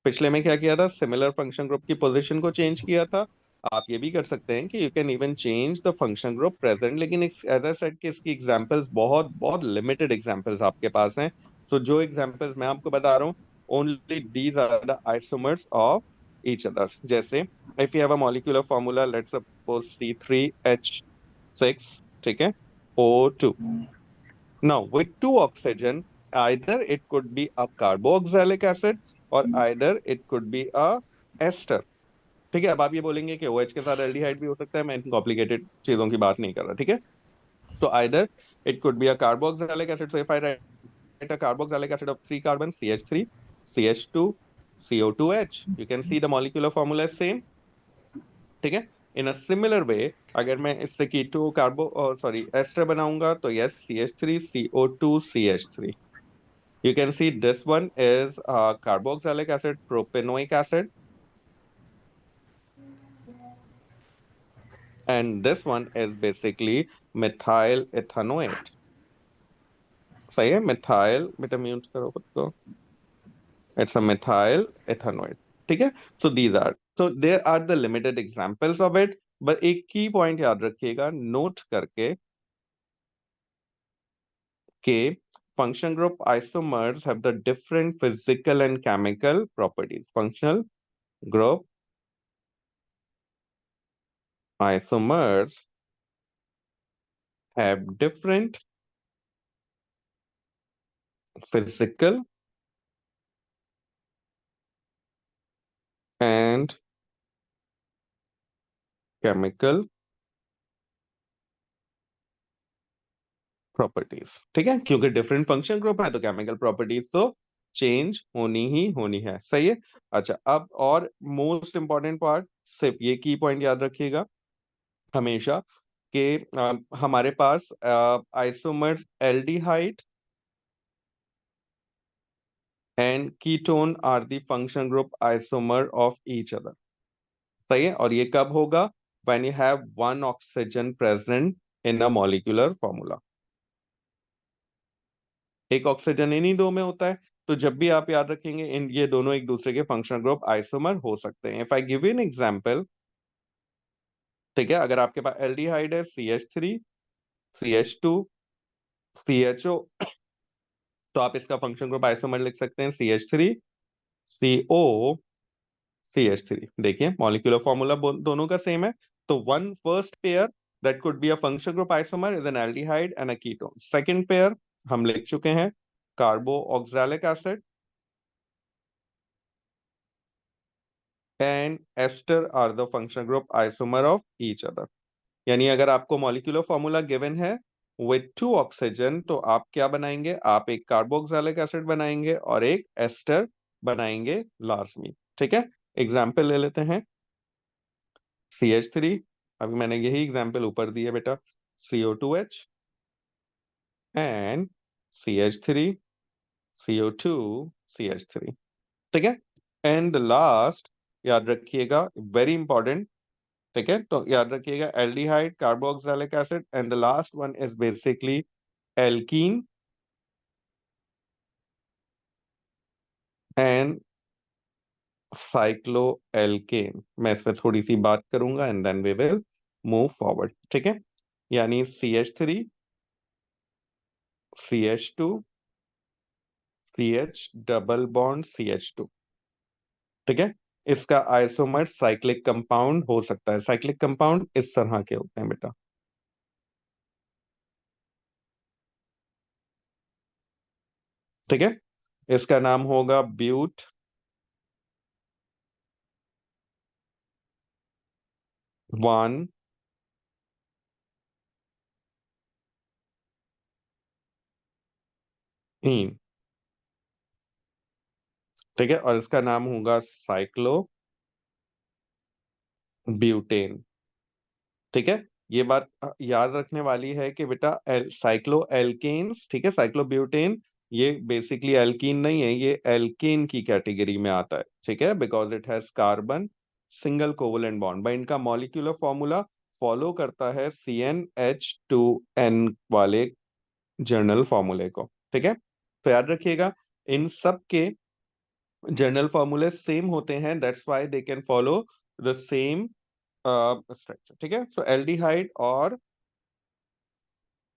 पिछले में क्या किया था, सिमिलर फंक्शन ग्रुप की पोजीशन को चेंज किया था। आप ये भी कर सकते हैं कि you can even change the function group present, लेकिन एज आई सेड कि इसकी एग्जांपल्स बहुत बहुत लिमिटेड एग्जांपल्स आपके पास हैं। सो जो एग्जांपल्स मैं आपको बता रहा हूँ, only these are the isomers of each other. जैसे if you have a molecular formula, let's suppose C3H6, ठीक है, O2. Now with two oxygen, either it could be a carboxylic acid or either it could be a ester. ठीक है, अब आप ये बोलेंगे कि OH के साथ एल्डिहाइड भी हो सकता है, मैं इन कॉम्प्लिकेटेड चीजों की बात नहीं कर रहा, ठीक है. So either it could be a carboxylic acid. So if I write a carboxylic acid of 3 carbons, CH3, CH2, CO2H, you can see the molecular formula is same. ठीक है. In a similar way, अगर मैं इससे कीटो कार्बो और sorry ester बनाऊंगा तो yes, CH3, CO2, CH3. You can see this one is carboxylic acid, propanoic acid, and this one is basically methyl ethanoate. सही है, मिथाइल, बेटा म्यूट करो खुद को. It's a methyl ethanoate. ठीक है. So these are, so there are the limited examples of it, but एक की पॉइंट याद रखिएगा नोट करके कि function group isomers have the different physical and chemical properties. Functional group isomers have different physical and chemical properties. ठीक है, क्योंकि different function group है तो केमिकल प्रॉपर्टीज तो चेंज होनी ही होनी है. सही है. अच्छा, अब और मोस्ट इंपॉर्टेंट पार्ट, सिर्फ ये की पॉइंट याद रखिएगा हमेशा कि हमारे पास isomers aldehyde and ketone are the function group isomer of each other. सही है. और ये कब होगा? When you have one oxygen present in a molecular formula. एक ऑक्सीजन इन्हीं दो में होता है, तो जब भी आप याद रखेंगे इन ये दोनों एक दूसरे के फंक्शनल ग्रुप आइसोमर हो सकते हैं. If I give you an example, ठीक है, अगर आपके पास एल्डिहाइड है CH3, CH2, CHO, तो आप इसका फंक्शन ग्रुप आइसोमर लिख सकते हैं CH3, CO, CH3. देखिए मॉलिक्यूलर फॉर्मूला दोनों का सेम है. तो one first pair that could be a function group isomer is an aldehyde and a ketone. Second pair हम लिख चुके हैं carboxylic acid and ester are the functional group isomer of each other. यानी अगर आपको molecular formula given है with two oxygen, तो आप क्या बनाएंगे? आप एक कार्बोक्सिलिक एसिड बनाएंगे और एक एस्टर बनाएंगे लास्ट में. ठीक है, एग्जाम्पल ले लेते हैं. CH3, अभी मैंने यही एग्जाम्पल ऊपर दिया बेटा, CO2H and CH3, CO2, CH3. ठीक है. एंड लास्ट याद रखिएगा, वेरी इंपॉर्टेंट. ठीक है, तो याद रखिएगा aldehyde, carboxylic acid and the last one is basically alkene and cycloalkane. मैं इस पे थोड़ी सी बात करूंगा and then we will move forward. ठीक है, यानी CH3, CH2, CH double bond CH2. ठीक है, इसका आइसोमर साइक्लिक कंपाउंड हो सकता है. साइक्लिक कंपाउंड इस तरह के होते हैं बेटा. ठीक है, इसका नाम होगा ब्यूट 1 इन. ठीक है, और इसका नाम होगा साइक्लो ब्यूटेन. ठीक है, ये बात याद रखने वाली है कि बेटा साइक्लो एल्केन्स, ठीक है, साइक्लो ब्यूटेन ये बेसिकली एल्कीन नहीं है, ये एल्केन की कैटेगरी में आता है. ठीक है, because it has carbon single covalent bond. भाई इनका मॉलिक्यूलर फॉर्मूला फॉलो करता है CnH2n वाले जर्नल फॉर्मूले को. ठीक है, तो याद रखिएगा इन सब के जर्नल फॉर्मूले सेम होते हैं, that's why they can follow the same structure. ठीक है, सो एल्डिहाइड और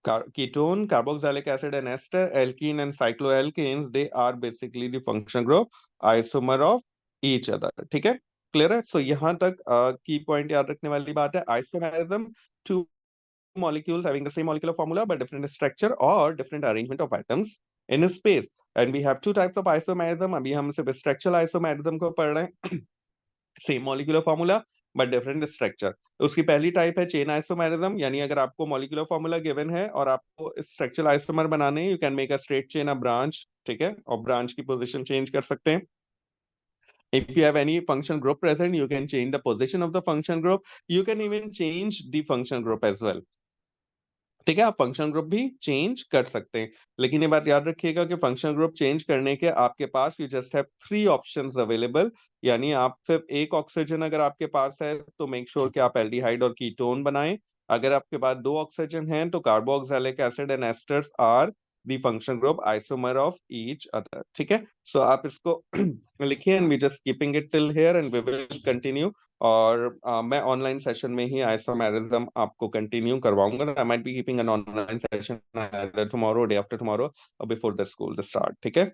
ketone, carboxylic acid and ester, alkene and cycloalkanes, they are basically the function group isomer of each other. ठीक है, क्लियर है? सो यहाँ तक की पॉइंट याद रखने वाली बात है, isomerism, two molecules having the same molecular formula but different structure or different arrangement of atoms in a space. And we have two types of isomerism. अभी हम सिर्फ structural isomerism को पढ़ रहे हैं. Same molecular formula but different structure. उसकी पहली type है चेन आइसोमेरिज्म, यानी अगर आपको मॉलिक्यूलर फॉर्मूला गिवन है और आपको स्ट्रक्चरल आइसोमर बनाने, you can make a straight chain, a branch, ठीक है, और ब्रांच की पोजीशन चेंज कर सकते हैं. If you have any function group present, you can change the position of the function group. You can even change the function group as well. ठीक है, आप फंक्शन ग्रुप भी चेंज कर सकते हैं, लेकिन ये बात याद रखिएगा कि फंक्शन ग्रुप चेंज करने के आपके पास you just have 3 options available. यानी आप सिर्फ एक ऑक्सीजन अगर आपके पास है तो मेक श्योर कि आप एल्डिहाइड और कीटोन बनाएं. अगर आपके पास 2 ऑक्सीजन हैं तो carboxylic acid and esters are the function group isomer of each other. ठीक है, सो आप इसको लिखिए and we just keeping it till here and we will continue. और मैं ऑनलाइन सेशन में ही आइसोमेरिज्म आपको कंटिन्यू करवाऊंगा. I might be keeping an online session tomorrow, day after tomorrow, before the school start. ठीक है.